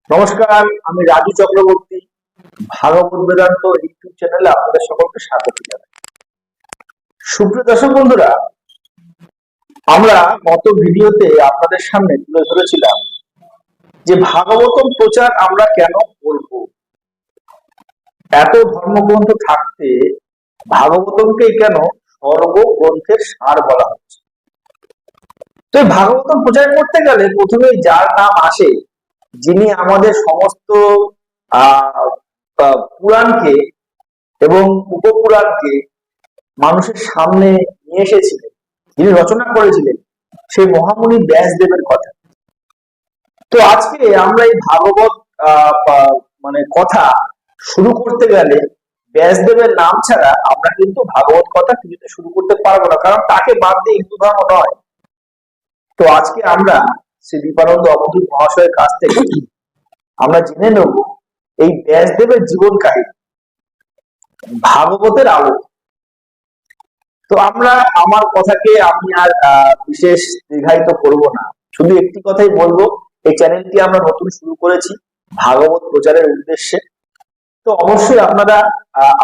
নমস্কার, আমি রাজু চক্রবর্তী। ভাগবত বেদান্ত ইউটিউব চ্যানেলে আপনাদের সকলকে স্বাগত জানাই। সুপ্রিয় দর্শক বন্ধুরা, আমরা গত ভিডিওতে আপনাদের সামনে তুলে ধরেছিলাম যে ভাগবতম প্রচার আমরা কেন করব। এত ধর্মগ্রন্থ থাকতে ভাগবতমকে কেন সর্বগ্রন্থের সার বলা হচ্ছে। তো এই ভাগবতম প্রচার করতে গেলে প্রথমে যার নাম আসে, যিনি আমাদের সমস্ত আহ পুরাণকে এবং উপপুরাণকে মানুষের সামনে নিয়ে এসেছিলেন, যিনি রচনা করেছিলেন, সেই মহামুনি ব্যাসদেবের কথা। তো আজকে আমরা এই ভাগবত মানে কথা শুরু করতে গেলে ব্যাসদেবের নাম ছাড়া আমরা কিন্তু ভাগবত কথা কিছুতে শুরু করতে পারবো না, কারণ তাকে বাদ দিয়ে হিন্দু ধর্ম নয়। তো আজকে আমরা শ্রী দীপানন্দ অবধূত মহাশয়ের কাছ থেকে আমরা জেনে নেব এই ব্যাসদেবের জীবন কাহিনী ভাগবতের আলো। তো আমরা আমার কথাকে আমি আর বিশেষ দীর্ঘায়িত করব না, শুধু একটি কথাই বলবো, এই চ্যানেলটি আমরা নতুন শুরু করেছি ভাগবত প্রচারের উদ্দেশ্যে। তো অবশ্যই আপনারা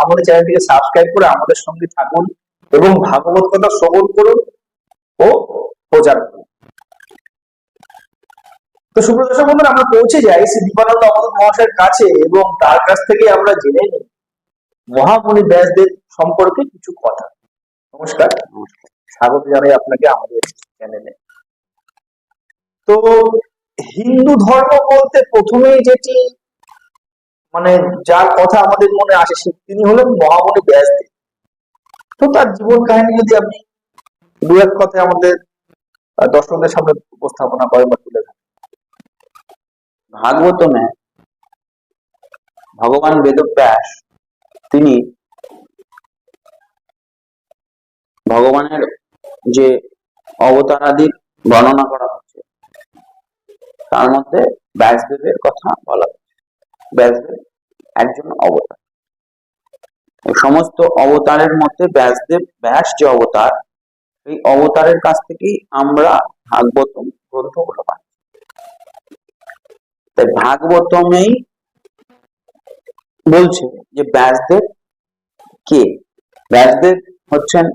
আমাদের চ্যানেলটিকে সাবস্ক্রাইব করে আমাদের সঙ্গে থাকুন এবং ভাগবত কথা শ্রবণ করুন ও প্রচার করুন। তো সুপ্রিয় দর্শক বন্ধুরা, আমরা পৌঁছে যাই শ্রী দীপানন্দ অবধূত মহাশয়ের কাছে এবং তার কাছ থেকে আমরা জেনে নিই মহামুনি ব্যাসদেব সম্পর্কে কিছু কথা। নমস্কার, স্বাগত জানাই আপনাকে আমাদের চ্যানেলে। তো হিন্দু ধর্ম বলতে প্রথমেই যেটি মানে যার কথা আমাদের মনে আসে তিনি হলেন মহামুনি ব্যাসদেব। তো তার জীবন কাহিনী যদি আপনি দু এক কথায় আমাদের দর্শকদের সামনে উপস্থাপনা করেন বা তুলে ধরেন। ভাগবতমে ভগবান বেদব্যাস তিনি ভগবানের যে অবতারাদির বর্ণনা করা হচ্ছে তার মধ্যে ব্যাসদেবের কথা বলা হচ্ছে। ব্যাসদেব একজন অবতার। এই সমস্ত অবতারের মধ্যে ব্যাস যে অবতার, এই অবতারের কাছ থেকেই আমরা ভাগবতম গ্রন্থগুলো পাই। তাই ভাগবতমেই বলছে যে ব্যাসদেব কে। ব্যাসদেব হচ্ছেন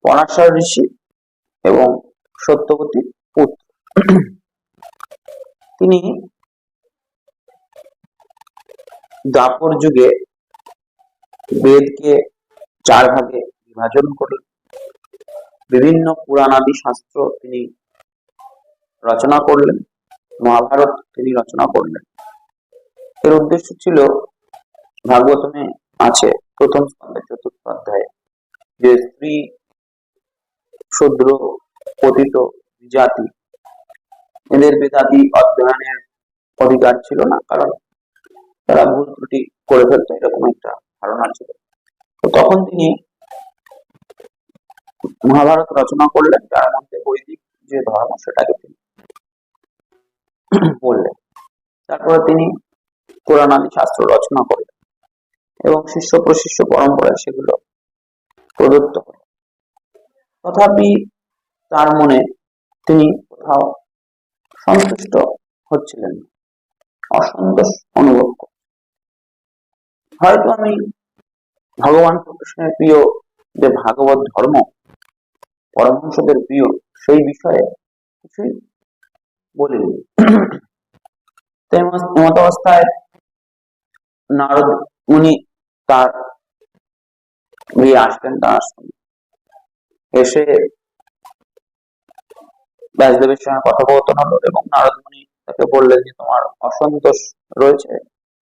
পরাশর ঋষি এবং সত্যবতীর পুত্র। তিনি দ্বাপর যুগে বেদকে 4 ভাগে বিভাজন করলেন। বিভিন্ন পুরাণাদি শাস্ত্র তিনি রচনা করলেন। মহাভারত তিনি রচনা করলেন। এর উদ্দেশ্য ছিল, ভাগবতমে আছে প্রথম স্কন্ধে 4র্থ অধ্যায়ে, যে স্ত্রী, শূদ্র, পতিত, জাতি এদের বেদাদি অধ্যয়নের অধিকার ছিল না, কারণ তারা ভুল ত্রুটি করে ফেলতো, এরকম একটা ধারণা ছিল। তো তখন তিনি মহাভারত রচনা করলেন, যার মধ্যে বৈদিক যে ধর্ম সেটাকে তিনি বললেন। তারপরে তিনি পুরাণাদি শাস্ত্র রচনা করলেন এবং শিষ্য প্রশিষ্য পরম্পরায় সেগুলো প্রদত্ত হল। তথাপি তার মনে তিনি কোথাও সন্তুষ্ট হচ্ছিলেন না, অসন্তোষ অনুভব করতেন। হয়তো আমি ভগবান শ্রীকৃষ্ণের প্রিয় যে ভাগবত ধর্ম, পরমহংসদের প্রিয়, সেই বিষয়ে কিছুই বলিনি। এমত অবস্থায় নারদ মুনি তার আসলেন, তার আশ্রমে এসে ব্যাসদেবের সঙ্গে কথোপকথন হলো এবং নারদ মুনি তাকে বললেন যে তোমার অসন্তোষ রয়েছে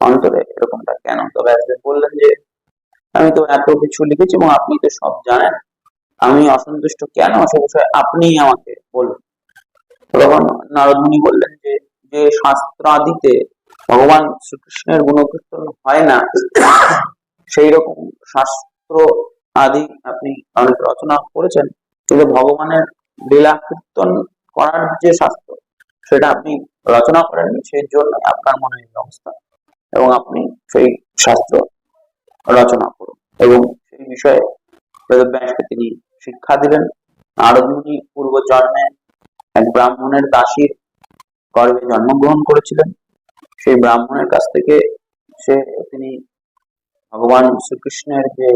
অন্তরে, এরকমটা কেন? তো ব্যাসদেব বললেন যে আমি তো এত কিছু লিখেছি এবং আপনি তো সব জানেন, আমি অসন্তুষ্ট কেন সে বিষয়ে আপনি আমাকে বলুন। তখন নারদ মুনি বললেন যে যে শাস্ত্রাদিতে ভগবান শ্রীকৃষ্ণের গুণকীর্তন হয় না, সেই রকম শাস্ত্র আদি আপনি অনেক রচনা করেছেন, কিন্তু ভগবানের লীলা কীর্তন করার যে শাস্ত্র সেটা আপনি রচনা করেননি, সেই জন্য আপনার মনে এই অবস্থা, এবং আপনি সেই শাস্ত্র রচনা করুন। এবং সেই বিষয়ে বেদব্যাসকে তিনি শিক্ষা দিলেন। নারদ মুনি পূর্ব জন্মে এক ব্রাহ্মণের দাসীর গর্ভে জন্মগ্রহণ করেছিলেন সেই ব্রাহ্মণের কাছ থেকে তিনি ভগবান শ্রীকৃষ্ণের যে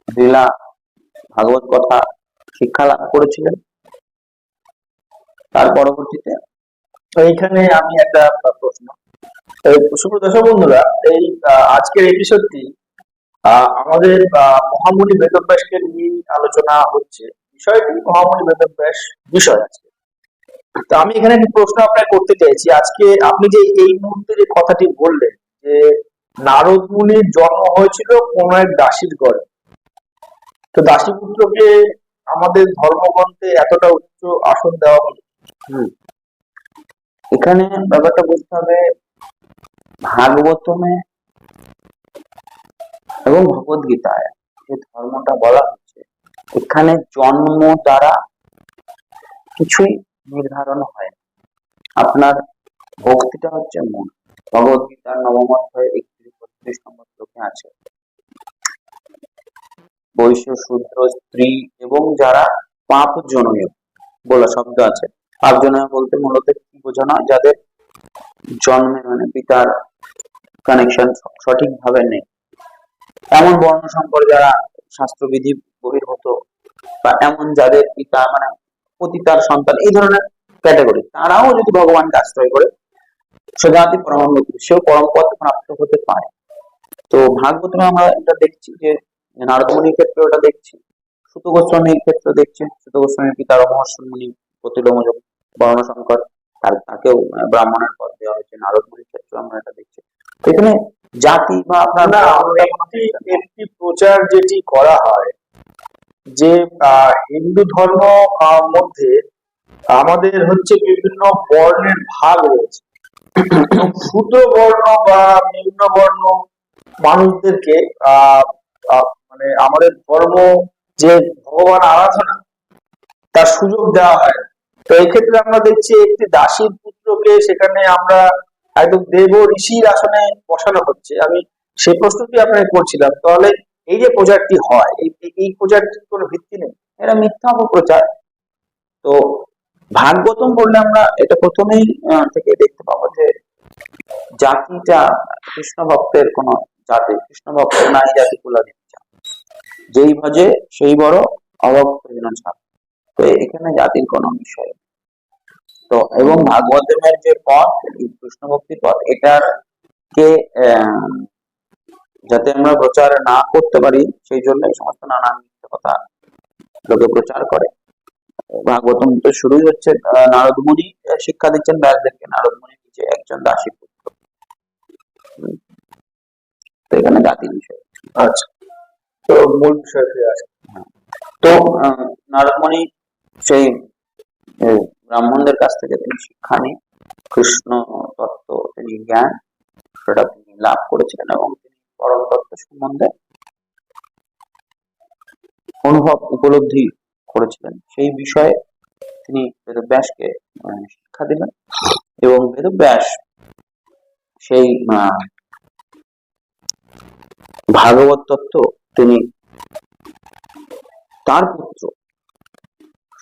লীলা ভাগবত কথা শিক্ষা লাভ করেছিলেন। তার পরবর্তীতে এইখানে আমি একটা প্রশ্ন, সুপ্রিয় দর্শক বন্ধুরা, এই আজকের এপিসোডটি আমাদের মহামুনি বেদব্যাসকে নিয়ে আলোচনা হচ্ছে। বিষয়টি মহামুনি বেদব্যাস বিষয় আছে। তো আমি এখানে একটি প্রশ্ন আপনাকে করতে চাইছি। আজকে আপনি যে এই মুহূর্তে যে কথাটি বললেন যে নারদ মুনির জন্ম হয়েছিল কোন এক দাসীর ঘরে, তো দাসী পুত্রকে আমাদের ধর্মগ্রন্থে এতটা উচ্চ আসন দেওয়া হলো। এখানে ব্যাপারটা বুঝতে হবে, ভাগবতমে এবং ভগবদ গীতায় যে ধর্মটা বলা হচ্ছে, এখানে জন্ম দ্বারা কিছুই নির্ধারণ হয় না। আপনার ভক্তিটা হচ্ছে মূল। ভগবদ গীতার নবম অধ্যায়ে 31-32 নম্বর শ্লোকে আছে, বৈশ্য, শূদ্র, স্ত্রী এবং যারা পাপ জননীয় বলা শব্দ আছে। পাপ জননীয় বলতে মূলত কি বোঝানো হয়? যাদের জন্মের মানে পিতার কানেকশন সঠিকভাবে নেই, এমন বর্ণ সম্পর্ক যারা শাস্ত্রবিধি বহির্ভূত, বা এমন যাদের পিতা মানে পতিতার সন্তান, এই ধরনের ক্যাটাগরি, তারাও যদি ভগবানকে আশ্রয় করে সে জাতি পরম সেও পরম পদ প্রাপ্ত হতে পারে। তো ভাগবতমে আমরা এটা দেখছি যে নারদ মুনির ক্ষেত্রে ওটা দেখছি, সুত গোস্বামীর ক্ষেত্রে দেখছি, সুত গোস্বামীর পিতা রমহর্ষণ মুনি প্রতিলোময বর্ণশঙ্কর, তাকেও ব্রাহ্মণের পদ দেওয়া হয়েছে। নারদ মুনির ক্ষেত্রে আমরা এটা দেখছি। এখানে জাতি বা আপনার একটি প্রচার যেটি করা হয় যে হিন্দু ধর্ম মধ্যে আমাদের হচ্ছে বিভিন্ন বর্ণের ভাগ রয়েছে, শূদ্র বর্ণ বা নিম্ন বর্ণ মানুষদেরকে মানে আমাদের ধর্ম যে ভগবান আরাধনা তার সুযোগ দেওয়া হয়। তো এই ক্ষেত্রে আমরা দেখছি একটি দাসীর পুত্রকে সেখানে আমরা একদম দেব ঋষির আসনে বসানো হচ্ছে। আমি সেই প্রশ্নটি আপনাকে করছিলাম, তাহলে এই যে প্রচারটি হয়, এই প্রচারটির কোনো ভিত্তি নেই, এরা মিথ্যা অপপ্রচার। তো ভাগবতম বললে আমরা এটা প্রথমেই থেকে দেখতে পাবো যে জাতিটা কৃষ্ণ ভক্তের কোন জাতি, কৃষ্ণ ভক্তের নাই জাতি কুলা দিচ্ছে, যেই ভজে সেই বড় অভক্ত ছাড়। তো এখানে জাতির কোনো বিষয়। তো এবং ভাগবতমের যে পথ, কৃষ্ণ ভক্তির পথ, এটার কে যাতে আমরা প্রচার না করতে পারি সেই জন্য এই সমস্ত নানান কথা লোকে প্রচার করে। ভাগবতম তো শুরুই হচ্ছে নারদ মুনি শিক্ষা দিচ্ছেন ব্যাসদেবকে, নারদ মুনি নিজে একজন দাসী পুত্র। তো এখানে জাতির বিষয়। আচ্ছা, তো মূল বিষয় আছে। তো নারদ মুনি সেই ব্রাহ্মণদের কাছ থেকে তিনি শিক্ষা নিয়ে কৃষ্ণ তত্ত্ব তিনি জ্ঞান সেটা তিনি লাভ করেছিলেন এবং তিনি পরম তত্ত্ব সম্বন্ধে অনুভব উপলব্ধি করেছিলেন। সেই বিষয়ে তিনি বেদব্যাসকে শিক্ষা দিলেন এবং বেদব্যাস সেই ভাগবত তত্ত্ব তিনি তার পুত্র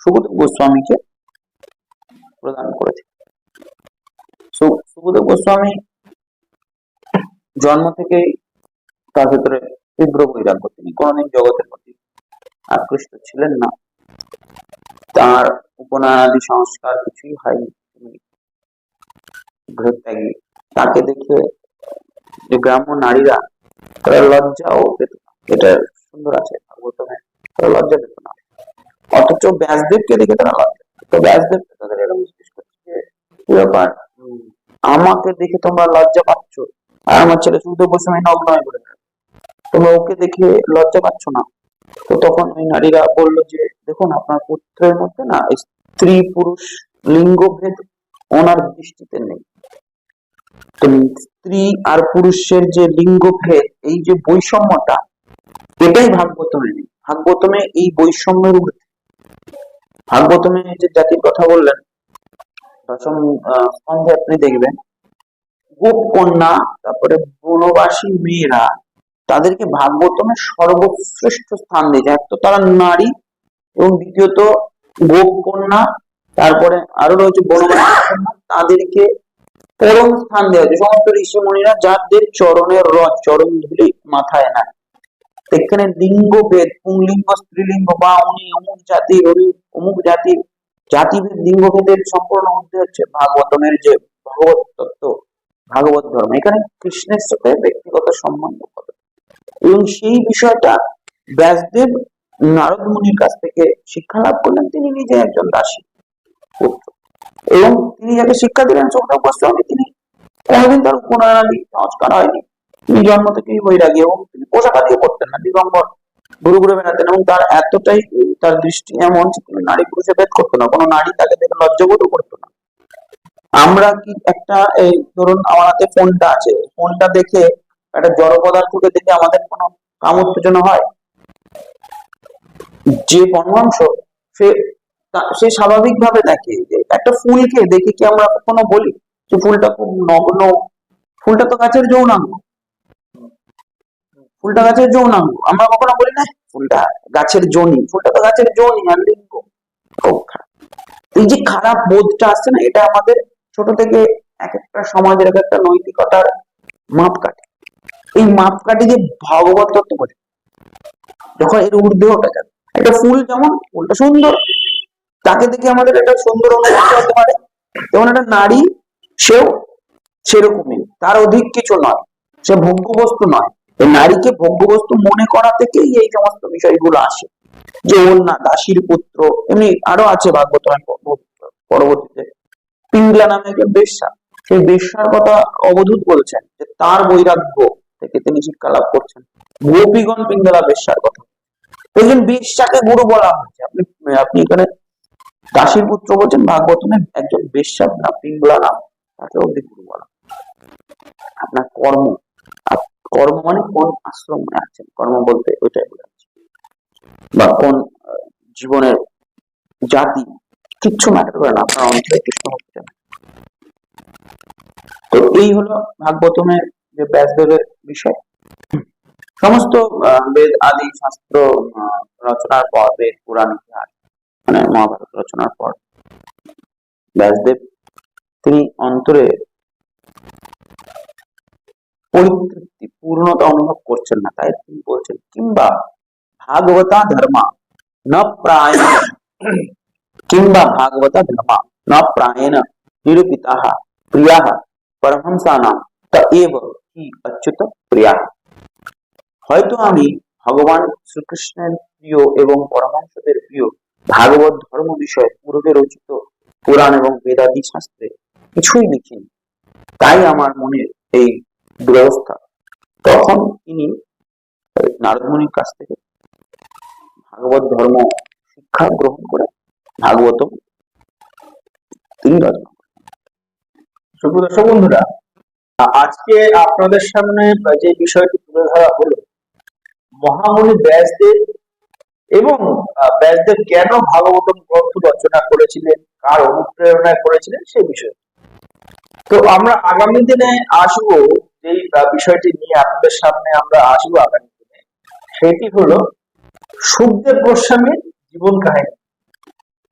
সুখদেব গোস্বামীকে প্রদান করেছিলেন। সুখদেব গোস্বামী জন্ম থেকেই তার ভেতরে তীব্র বৈরাগ্য, তিনি কোনদিন জগতের প্রতি আকৃষ্ট ছিলেন না, তার উপনয়নাদি সংস্কার কিছুই হয়নি, তিনি গৃহত্যাগী। তাকে দেখে যে গ্রাম্য নারীরা তারা লজ্জাও পেত না, এটা সুন্দর আছে ভাগবতমে, তারা লজ্জা পেত না, অথচ ব্যাসদেবকে দেখে তারা লজ্জা। তো ব্যাসদেব তাদের এরকম জিজ্ঞেস করছে যে কি ব্যাপার, আমাকে দেখে তোমরা লজ্জা পাচ্ছ, আর আমার ছেলে সুখদেব গোস্বামী নগ্ন হয়ে পড়ে, তোমরা ওকে দেখে লজ্জা পাচ্ছ না? তো তখন ওই নারীরা বললো যে দেখুন, আপনার পুত্রের মধ্যে না স্ত্রী পুরুষ লিঙ্গভেদ ওনার দৃষ্টিতে নেই। তো স্ত্রী আর পুরুষের যে লিঙ্গভেদ, এই যে বৈষম্যটা, এটাই ভাগবতমে নেই। ভাগবতমে এই বৈষম্যের ঊর্ধ্বে। ভাগবতমে যে জাতির কথা বললেন দশম স্কন্ধে আপনি দেখবেন গোপ কন্যা, তারপরে বনবাসী মেয়েরা, তাদেরকে ভাগবতমে সর্বশ্রেষ্ঠ স্থান দিয়েছে। এক তো তারা নারী, এবং দ্বিতীয়ত গোপ কন্যা, তারপরে আরো রয়েছে বনবাসী কন্যা, তাদেরকে পরম স্থান দেওয়া হয়েছে। সমস্ত ঋষি মুনিরা যাদের চরণের রথ, চরণ ধুলি মাথায় নেয়। এখানে লিঙ্গ ভেদ, পুংলিঙ্গ, স্ত্রীলিঙ্গ, বা উনি অমুক জাতির, উনি অমুক জাতির, জাতিভেদ, লিঙ্গ ভেদের সম্পূর্ণ মধ্যে হচ্ছে ভাগবতমের যে ভগবত তত্ত্ব, ভাগবত ধর্ম। এখানে কৃষ্ণের সাথে ব্যক্তিগত সম্বন্ধ করে, এবং সেই বিষয়টা ব্যাসদেব নারদ মুনির কাছ থেকে শিক্ষা লাভ করলেন। তিনি নিজে একজন দাসী পুত্র, এবং তিনি যাকে শিক্ষা দিলেন সুখদেব গোস্বামী, তিনি কোনোদিন তার উপনয়নাদি সংস্কার হয়নি। তিনি জন্ম থেকেই বৈরাগী, এবং তিনি পোশাক দিয়ে পড়তেন না, দিগম্বর ঘুরে ঘুরে বেড়াতেন, এবং তার এতটাই তার দৃষ্টি এমন যে তিনি নারী পুরুষে ভেদ করতো না, কোনো নারী তাকে দেখে লজ্জাবোধও করতো না। আমরা কি একটা, এই ধরুন আমার হাতে ফোনটা আছে, ফোনটা দেখে একটা জড় পদার্থকে দেখে আমাদের কোনো কাম উত্তেজনা হয়? যে পরমাংশ সে সে স্বাভাবিক ভাবে দেখে যে একটা ফুলকে দেখে কি আমরা কখনো বলি যে ফুলটা খুব নগ্ন? ফুলটা তো গাছের যৌনাঙ্গ, ফুলটা গাছের যৌনাঙ্গ, আমরা কখনো বলি না ফুলটা গাছের যোনি? ফুলটা তো গাছের যোনি আর লিঙ্গ। খুব খারাপ। এই যে খারাপ বোধটা আসছে না, এটা আমাদের ছোট থেকে এক একটা সমাজের এক একটা নৈতিকতার মাপকাঠি। এই মাপকাঠি যে ভাগবত তত্ত্ব বোঝে, যখন এর ঊর্ধ্বে ওঠা যাবে। একটা ফুল যেমন, ফুলটা সুন্দর, তাকে দেখে আমাদের একটা সুন্দর অনুভূতি হতে পারে, যেমন একটা নারী, সেও সেরকমই, তার অধিক কিছু নয়, সে ভোগ্য বস্তু নয়। এই নারীকে ভোগ্য বস্তু মনে করা থেকেই এই সমস্ত বিষয়গুলো আসে, যে ওর না দাসীর পুত্র। এমনি আরো আছে ভাগবত পরবর্তীতে পিঙ্গলা নামে একজন বেশ্যা, সেই বেশ্যার কথা অবধূত বলছেন যে তার বৈরাগ্য থেকে তিনি শিক্ষা লাভ করছেন। গোপীগণ পিঙ্গলা বেশ্যার কথা, একজন বেশ্যাকে গুরু বলা হয়েছে। আপনি আপনি এখানে দাসীর পুত্র বলছেন, ভাগবতমে একজন বেশ্যার নাম পিঙ্গলা নাম, তাকে অব্দি গুরু বলা। আপনার কর্ম, কর্ম মানে কোন আশ্রমে আছেন, কর্ম বলতে ওইটাই বোঝাচ্ছে, বা কোন জীবনের জাতি, কিচ্ছু ম্যাটার করে না, আপনার অন্তরে কৃষ্ণ ভক্তি জানে। তো এই হলো ভাগবতমের যে ব্যাসদেবের বিষয়। সমস্ত বেদ আদি শাস্ত্র রচনার পর, বেদ পুরাণ ইতিহাস মানে মহাভারত রচনার পর, ব্যাসদেব তিনি অন্তরে পরিতৃপ্তি, পূর্ণতা অনুভব করছেন না। তাই তিনি বলছেন, কিংবা ভাগবতা ধর্মা ন প্রায়ণ, কিংবা ভাগবতা ধর্মা ন প্রায়ণ নিরূপিতাঃ প্রিয়াঃ পরমহংসানাং তএব হি অচ্যুত প্রিয়াঃ। হয়তো আমি ভগবান শ্রীকৃষ্ণের প্রিয় এবং পরমহংসদের প্রিয় ভাগবত ধর্ম বিষয়ে পূর্বে রচিত পুরাণ এবং বেদাদি শাস্ত্রে কিছুই লিখিনি, তাই আমার মনে এই দুরবস্থা। তখন তিনি নারদ মুনির কাছ থেকে ভাগবত ধর্ম শিক্ষা গ্রহণ করে ভাগবতম তিনি রচনা করেন। সুপ্রদর্শক বন্ধুরা, আজকে আপনাদের সামনে যে বিষয়টি তুলে ধরা হলো, মহামুনি ব্যাসদেব এবং ব্যাসদেব কেন ভাগবতম গ্রন্থ রচনা করেছিলেন, কার অনুপ্রেরণায় করেছিলেন, সে বিষয়। তো আমরা আগামী দিনে আসবো, যেই বিষয়টি নিয়ে আপনাদের সামনে আমরা আসবো আগামী দিনে, সেটি হলো সুখদেব গোস্বামীর জীবন কাহিনী।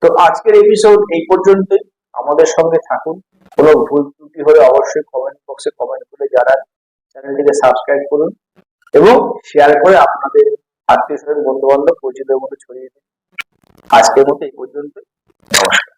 তো আজকের এপিসোড এই পর্যন্তই। আমাদের সঙ্গে থাকুন। কোনো ভুল ত্রুটি হলে অবশ্যই কমেন্ট বক্সে কমেন্ট করে জানান। চ্যানেলটিকে সাবস্ক্রাইব করুন এবং শেয়ার করে আপনাদের আত্মীয় স্বজন, বন্ধু বান্ধব, পরিচিতদের মধ্যে ছড়িয়ে দিন। আজকের মতো এই পর্যন্ত। নমস্কার।